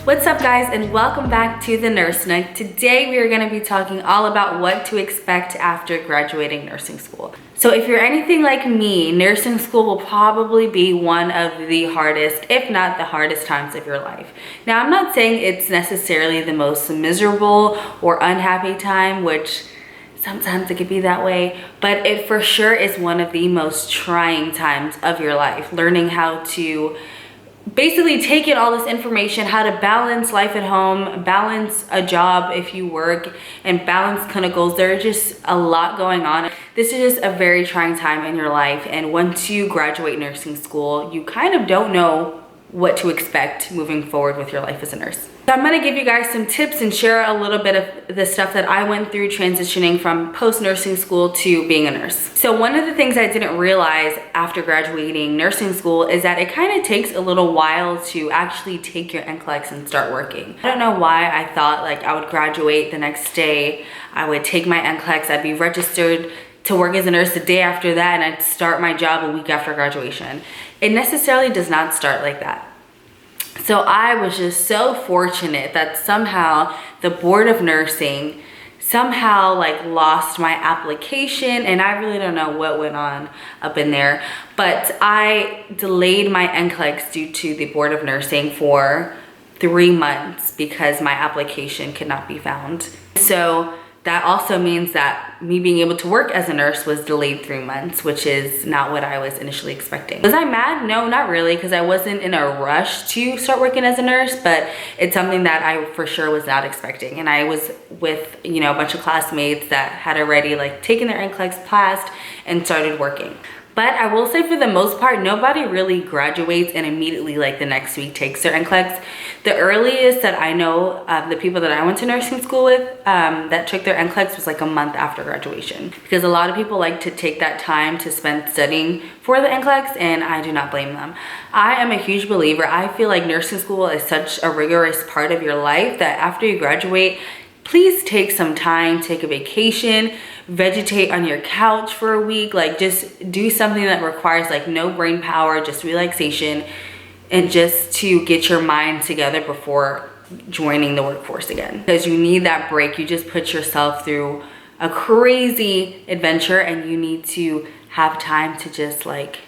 What's up guys, and welcome back to the Nurse Nook. Today we are going to be talking all about what to expect after graduating nursing school. So if you're anything like me, nursing school will probably be one of the hardest, if not the hardest times of your life. Now I'm not saying it's necessarily the most miserable or unhappy time, which sometimes it could be that way, but it for sure is one of the most trying times of your life. Learning how to basically take in all this information, how to balance life at home, balance a job if you work, and balance clinicals. There's just a lot going on. This is just a very trying time in your life, and once you graduate nursing school, you kind of don't know what to expect moving forward with your life as a nurse. So I'm gonna give you guys some tips and share a little bit of the stuff that I went through transitioning from post-nursing school to being a nurse. So one of the things I didn't realize after graduating nursing school is that it kind of takes a little while to actually take your NCLEX and start working. I don't know why I thought like I would graduate the next day, I would take my NCLEX, I'd be registered to work as a nurse the day after that, and I'd start my job a week after graduation. It necessarily does not start like that. So I was just so fortunate that somehow the Board of Nursing somehow like lost my application, and I really don't know what went on up in there, but I delayed my NCLEX due to the Board of Nursing for 3 months because my application could not be found. So that also means that me being able to work as a nurse was delayed 3 months, which is not what I was initially expecting. Was I mad? No, not really, because I wasn't in a rush to start working as a nurse, but it's something that I for sure was not expecting. And I was with, you know, a bunch of classmates that had already like taken their NCLEX, passed, and started working. But I will say for the most part, nobody really graduates and immediately like the next week takes their NCLEX. The earliest that I know of the people that I went to nursing school with that took their NCLEX was like a month after graduation. Because a lot of people like to take that time to spend studying for the NCLEX, and I do not blame them. I am a huge believer. I feel like nursing school is such a rigorous part of your life that after you graduate, please take some time, take a vacation, vegetate on your couch for a week, like just do something that requires like no brain power, just relaxation, and just to get your mind together before joining the workforce again. Because you need that break. You just put yourself through a crazy adventure, and you need to have time to just like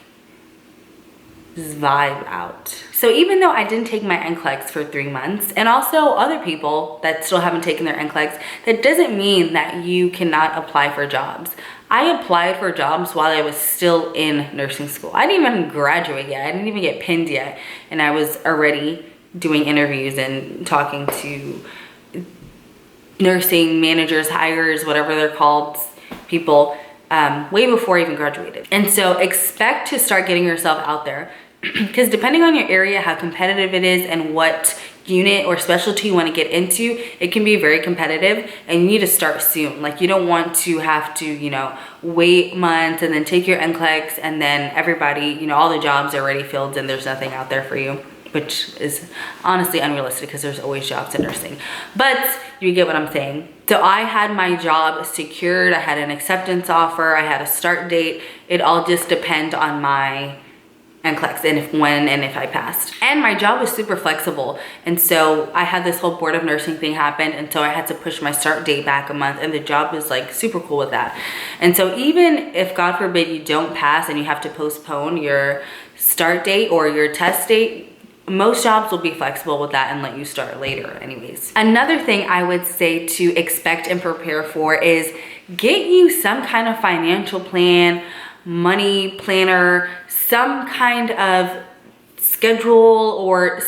vibe out. So even though I didn't take my NCLEX for 3 months, and also other people that still haven't taken their NCLEX, that doesn't mean that you cannot apply for jobs. I applied for jobs while I was still in nursing school. I didn't even graduate yet. I didn't even get pinned yet, and I was already doing interviews and talking to nursing managers, hires, whatever they're called, people, way before I even graduated. And so expect to start getting yourself out there, because depending on your area, how competitive it is, and what unit or specialty you want to get into, it can be very competitive, and you need to start soon. Like you don't want to have to, you know, wait months and then take your NCLEX, and then everybody, you know, all the jobs are already filled and there's nothing out there for you, which is honestly unrealistic because there's always jobs in nursing. But you get what I'm saying. So I had my job secured, I had an acceptance offer, I had a start date. It all just depends on my NCLEX and when and if I passed. And my job was super flexible. And so I had this whole Board of Nursing thing happen, and so I had to push my start date back a month, and the job was like super cool with that. And so even if God forbid you don't pass and you have to postpone your start date or your test date, most jobs will be flexible with that and let you start later anyways. Another thing I would say to expect and prepare for is get you some kind of financial plan, money planner, some kind of schedule, or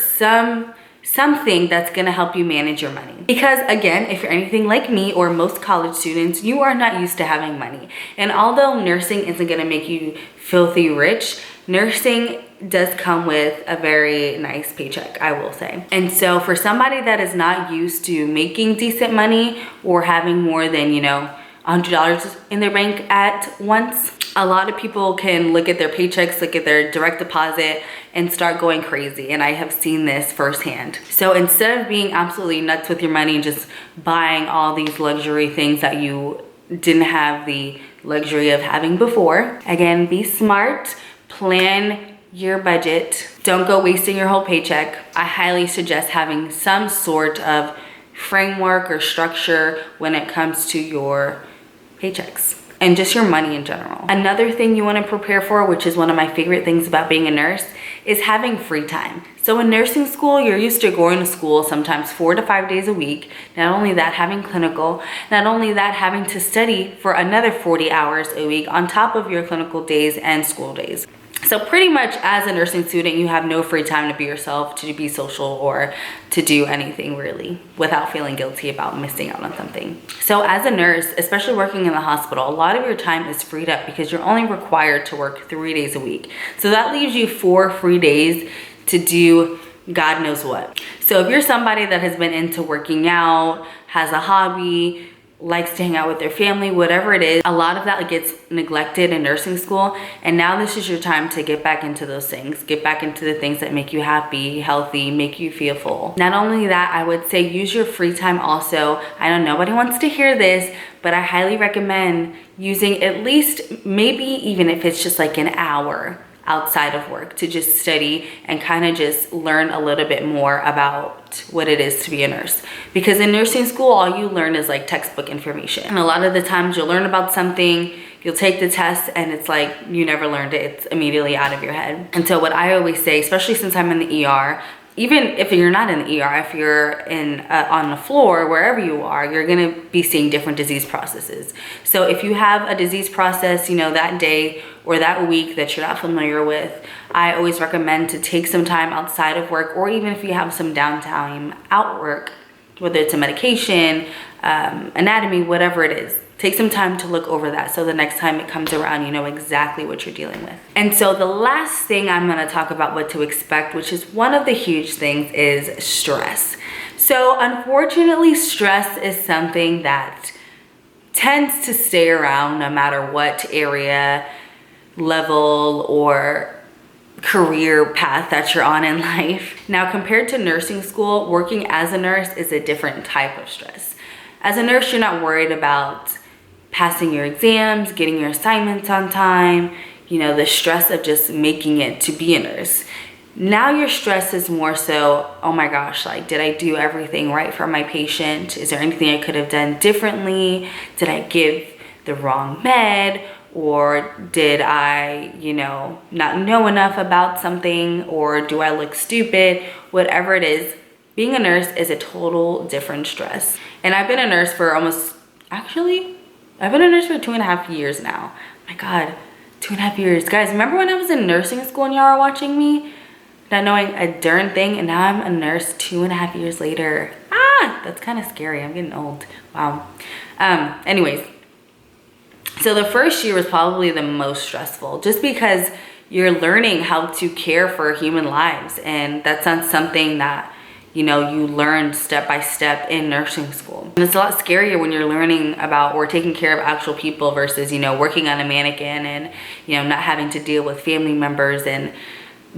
something that's gonna help you manage your money. Because again, if you're anything like me or most college students, you are not used to having money. And although nursing isn't gonna make you filthy rich, nursing does come with a very nice paycheck, I will say. And so for somebody that is not used to making decent money or having more than, you know, $100 in their bank at once, a lot of people can look at their paychecks, look at their direct deposit, and start going crazy. And I have seen this firsthand. So instead of being absolutely nuts with your money and just buying all these luxury things that you didn't have the luxury of having before, again, be smart, plan your budget. Don't go wasting your whole paycheck. I highly suggest having some sort of framework or structure when it comes to your paychecks and just your money in general. Another thing you want to prepare for, which is one of my favorite things about being a nurse, is having free time. So in nursing school, you're used to going to school sometimes 4 to 5 days a week. Not only that, having clinical, not only that, having to study for another 40 hours a week on top of your clinical days and school days. So pretty much as a nursing student, you have no free time to be yourself, to be social, or to do anything really without feeling guilty about missing out on something. So as a nurse, especially working in the hospital, a lot of your time is freed up because you're only required to work 3 days a week. So that leaves you 4 free days to do God knows what. So if you're somebody that has been into working out, has a hobby, likes to hang out with their family, whatever it is, a lot of that gets neglected in nursing school. And now this is your time to get back into those things, get back into the things that make you happy, healthy, make you feel full. Not only that, I would say use your free time also. I know nobody wants to hear this, but I highly recommend using at least, maybe even if it's just like an hour outside of work to just study and kind of just learn a little bit more about what it is to be a nurse. Because in nursing school, all you learn is like textbook information. And a lot of the times you'll learn about something, you'll take the test, and it's like you never learned it. It's immediately out of your head. And so what I always say, especially since I'm in the ER, even if you're not in the ER, if you're in on the floor, wherever you are, you're gonna be seeing different disease processes. So if you have a disease process, you know, that day or that week that you're not familiar with, I always recommend to take some time outside of work, or even if you have some downtime at work, whether it's a medication, anatomy, whatever it is. Take some time to look over that so the next time it comes around, you know exactly what you're dealing with. And so the last thing I'm gonna talk about what to expect, which is one of the huge things, is stress. So unfortunately, stress is something that tends to stay around no matter what area, level, or career path that you're on in life. Now, compared to nursing school, working as a nurse is a different type of stress. As a nurse, you're not worried about passing your exams, getting your assignments on time, you know, the stress of just making it to be a nurse. Now your stress is more so, oh my gosh, like, did I do everything right for my patient? Is there anything I could have done differently? Did I give the wrong med? Or did I, you know, not know enough about something? Or do I look stupid? Whatever it is, being a nurse is a total different stress. And I've been a nurse for I've been a nurse for 2.5 years now. My God, 2.5 years. Guys, remember when I was in nursing school and y'all were watching me? Not knowing a darn thing, and now I'm a nurse 2.5 years later. That's kind of scary. I'm getting old. Wow. Anyways, so the first year was probably the most stressful just because you're learning how to care for human lives. And that's not something that, you know, you learn step by step in nursing school. And it's a lot scarier when you're learning about or taking care of actual people versus, you know, working on a mannequin and, you know, not having to deal with family members and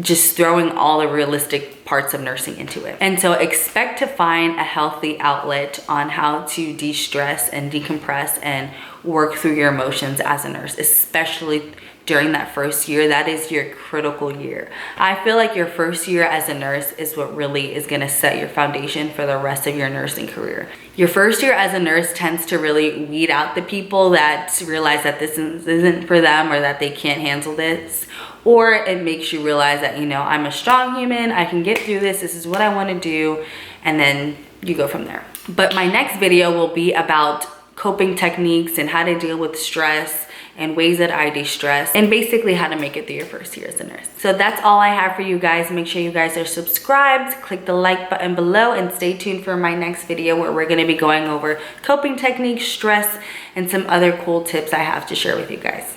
just throwing all the realistic parts of nursing into it. And so expect to find a healthy outlet on how to de-stress and decompress and work through your emotions as a nurse, especially during that first year. That is your critical year. I feel like your first year as a nurse is what really is going to set your foundation for the rest of your nursing career. Your first year as a nurse tends to really weed out the people that realize that this isn't for them or that they can't handle this. Or it makes you realize that, you know, I'm a strong human, I can get through this, this is what I want to do, and then you go from there. But my next video will be about coping techniques and how to deal with stress and ways that I de-stress, and basically how to make it through your first year as a nurse. So that's all I have for you guys. Make sure you guys are subscribed, click the like button below, and stay tuned for my next video where we're gonna be going over coping techniques, stress, and some other cool tips I have to share with you guys.